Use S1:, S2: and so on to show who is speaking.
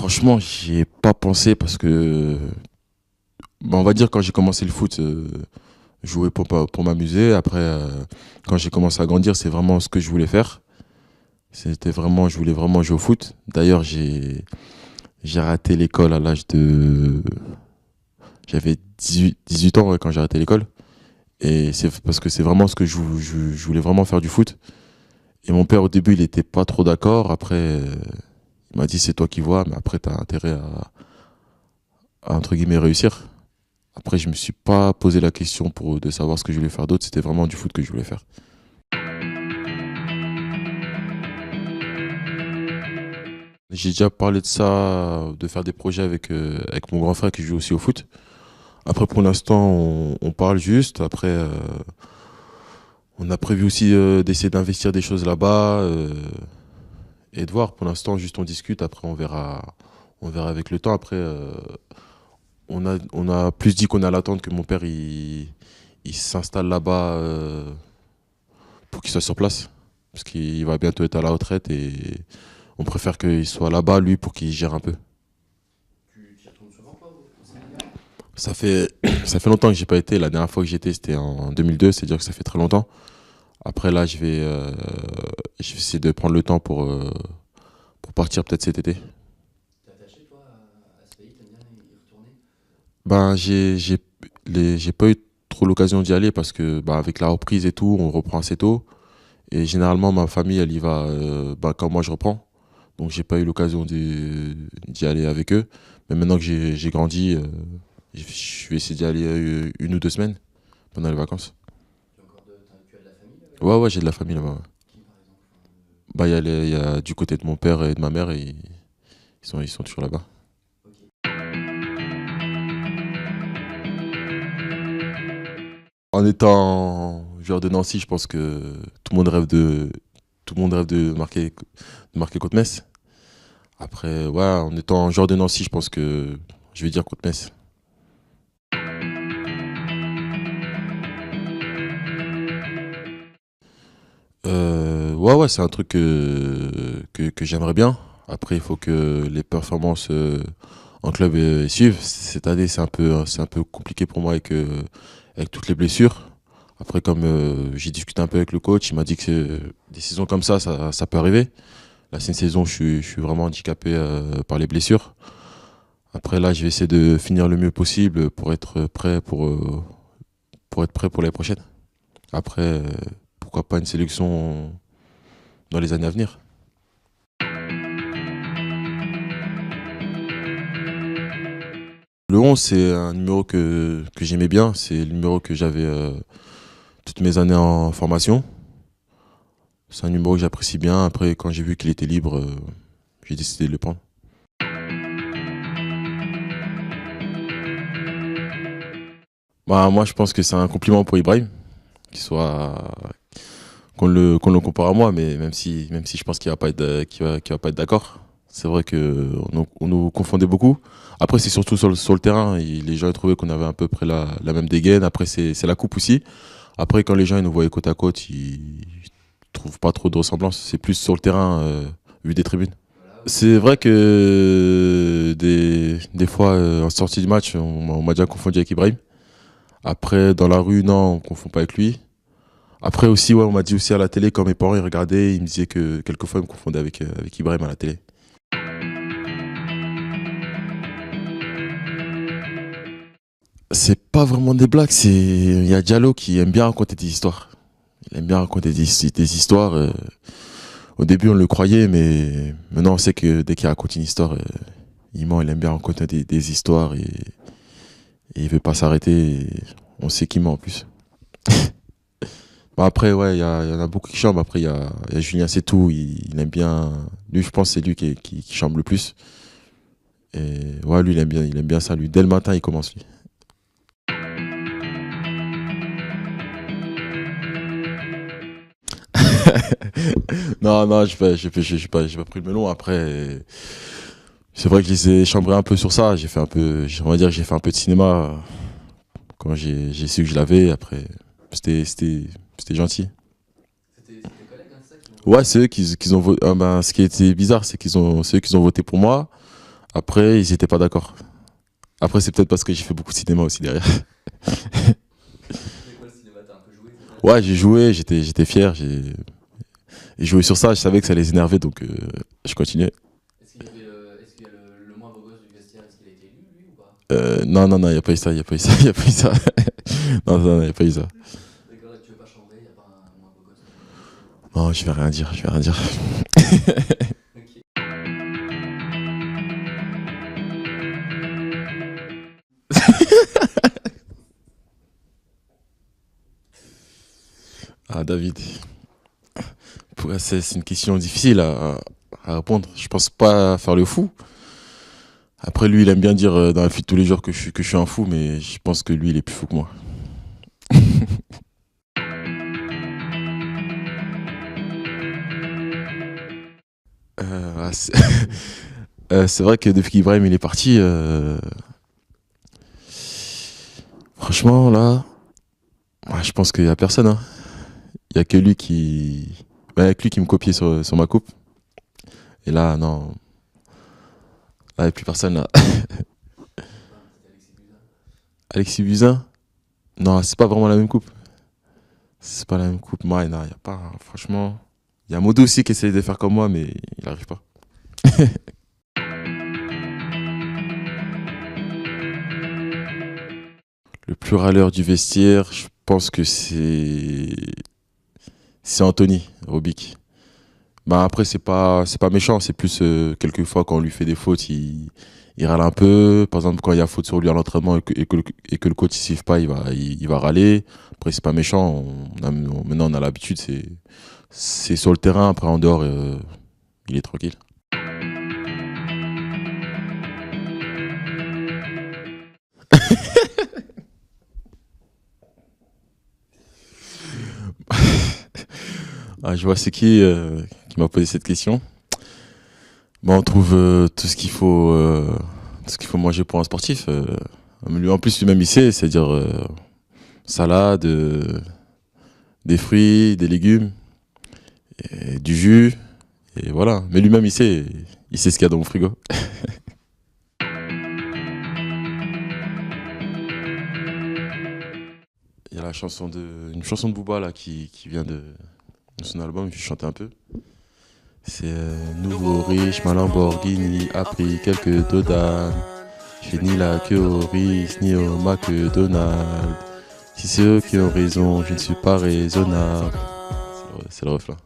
S1: Franchement, j'y ai pas pensé parce que, on va dire quand j'ai commencé le foot, je jouais pour m'amuser. Après, quand j'ai commencé à grandir, c'est vraiment ce que je voulais faire. Je voulais vraiment jouer au foot. D'ailleurs, j'ai raté l'école à l'âge de, j'avais 18 ans ouais, quand j'ai arrêté l'école. Et c'est parce que c'est vraiment ce que je voulais vraiment faire du foot. Et mon père, au début, il était pas trop d'accord. Après, il m'a dit, c'est toi qui vois, mais après, tu as intérêt entre guillemets, réussir. Après, je me suis pas posé la question de savoir ce que je voulais faire d'autre. C'était vraiment du foot que je voulais faire. J'ai déjà parlé de ça, de faire des projets avec mon grand frère qui joue aussi au foot. Après, pour l'instant, on parle juste. Après, on a prévu aussi d'essayer d'investir des choses là-bas et de voir. Pour l'instant, juste on discute. Après, on verra avec le temps. Après, on a plus dit qu'on allait attendre que mon père il s'installe là-bas pour qu'il soit sur place. Parce qu'il va bientôt être à la retraite et on préfère qu'il soit là-bas, lui, pour qu'il gère un peu. Ça fait, ça fait longtemps que j'ai pas été. La dernière fois que j'étais, c'était en 2002, c'est-à-dire que ça fait très longtemps. Après, là, je vais essayer de prendre le temps pour partir peut-être cet été. Ben, j'ai pas eu trop l'occasion d'y aller parce que, ben, avec la reprise et tout, on reprend assez tôt. Et généralement, ma famille, elle y va ben, quand moi je reprends. Donc, j'ai pas eu l'occasion d'y aller avec eux. Mais maintenant que j'ai grandi, je vais essayer d'y aller 1 ou 2 semaines pendant les vacances. Ouais, ouais, j'ai de la famille là-bas. Ouais. Bah, il y a du côté de mon père et de ma mère, et ils sont toujours là-bas. En étant joueur de Nancy, je pense que tout le monde rêve de marquer contre Metz. Après, ouais, en étant joueur de Nancy, je pense que je vais dire contre Metz. Ouais, ouais, c'est un truc que j'aimerais bien. Après, il faut que les performances en club suivent. Cette année, c'est un peu compliqué pour moi avec toutes les blessures. Après, comme j'ai discuté un peu avec le coach, il m'a dit que des saisons comme ça peut arriver. Là, c'est une saison où je suis vraiment handicapé par les blessures. Après, là, je vais essayer de finir le mieux possible pour être prêt pour l'année prochaine. Après, pourquoi pas une sélection dans les années à venir. Le 11, c'est un numéro que j'aimais bien. C'est le numéro que j'avais toutes mes années en formation. C'est un numéro que j'apprécie bien. Après, quand j'ai vu qu'il était libre, j'ai décidé de le prendre. Bah, moi, je pense que c'est un compliment pour Ibrahim, qu'il soit, qu'on le compare à moi, mais même si je pense qu'il va pas qu'il va pas être d'accord. C'est vrai que on nous confondait beaucoup. Après, c'est surtout sur le terrain. Les gens ils trouvaient qu'on avait à peu près la même dégaine. Après, c'est la coupe aussi. Après, quand les gens ils nous voyaient côte à côte, ils trouvent pas trop de ressemblance. C'est plus sur le terrain, vu des tribunes. C'est vrai que des fois, en sortie du match, on m'a déjà confondu avec Ibrahim. Après, dans la rue, non, on confond pas avec lui. Après aussi, ouais, on m'a dit aussi à la télé, quand mes parents ils regardaient, ils me disaient que quelquefois ils me confondaient avec Ibrahim à la télé. C'est pas vraiment des blagues, il y a Diallo qui aime bien raconter des histoires. Il aime bien raconter des histoires. Au début, on le croyait, mais maintenant, on sait que dès qu'il raconte une histoire, il ment. Il aime bien raconter des histoires et il veut pas s'arrêter. On sait qu'il ment en plus. Bon, après, ouais, il y en a beaucoup qui chambrent. Après, il y a Julien, c'est tout. Il aime bien. Lui, je pense que c'est lui qui chambre le plus. Et ouais, lui, il aime bien ça. Lui, dès le matin, il commence, lui. Non, non, j'ai pas pris le melon. Après, c'est vrai que je les ai chambrés un peu sur ça. J'ai fait un peu, on va dire que j'ai fait un peu de cinéma quand j'ai su que je l'avais. Après, c'était, c'était, c'était gentil. Ouais, c'est eux qui ont voté. Ben, ce qui était bizarre, c'est c'est eux qui ont voté pour moi. Après, ils étaient pas d'accord. Après, c'est peut-être parce que j'ai fait beaucoup de cinéma aussi derrière.
S2: C'est quoi le cinéma? T'as un peu joué, c'est ça?
S1: Ouais, j'ai joué, j'étais fier, j'ai joué sur ça, je savais que ça les énervait, donc je continuais.
S2: Est-ce qu'il y a le moins beau gosse du vestiaire? Est-ce qu'il a été élu, lui, ou pas?
S1: Non, non, non, il n'y a pas eu ça, il n'y a pas eu ça, il n'y a pas eu ça. Non, non, il n'y a pas eu ça.
S2: D'accord, là, tu veux pas changer, y a pas un moins beau gosse du vestiaire?
S1: Non, je vais rien dire, je vais rien dire.
S2: Ok.
S1: Ah, David, c'est une question difficile à répondre. Je pense pas faire le fou. Après, lui, il aime bien dire dans la vie de tous les jours que je suis un fou, mais je pense que lui, il est plus fou que moi. Ah, c'est vrai que depuis qu'Ibrahim il est parti, franchement, là, ouais, je pense qu'il y a personne, hein. Il y a que lui qui. Ouais, avec lui qui me copiait sur ma coupe. Et là, non. Là, il n'y a plus personne, là.
S2: Je sais pas, peut-être Alexis Buzyn.
S1: Alexis Buzyn? Non, c'est pas vraiment la même coupe. C'est pas la même coupe. Moi, non, il n'y a pas. Franchement. Il y a Modo aussi qui essaie de faire comme moi, mais il n'arrive pas. Le plus râleur du vestiaire, je pense que c'est Anthony Robic. Bah après c'est pas méchant, c'est plus quelquefois quand on lui fait des fautes, il râle un peu. Par exemple quand il y a faute sur lui à l'entraînement et que le coach ne siffle pas, il va râler. Après c'est pas méchant, maintenant on a l'habitude, c'est sur le terrain, après en dehors il est tranquille. Ah, je vois c'est qui m'a posé cette question. Bah, on trouve tout ce qu'il faut manger pour un sportif. En plus lui-même il sait, c'est-à-dire salade, des fruits, des légumes, et du jus, et voilà. Mais lui-même, il sait ce qu'il y a dans mon frigo. Il y a une chanson de Booba là qui vient de son album, je vais chanter un peu. C'est nouveau riche, ma Lamborghini a pris quelques dodanes. Je fais ni la queue au Ritz, ni au McDonald's. Si c'est eux qui ont raison, je ne suis pas raisonnable. C'est le refrain.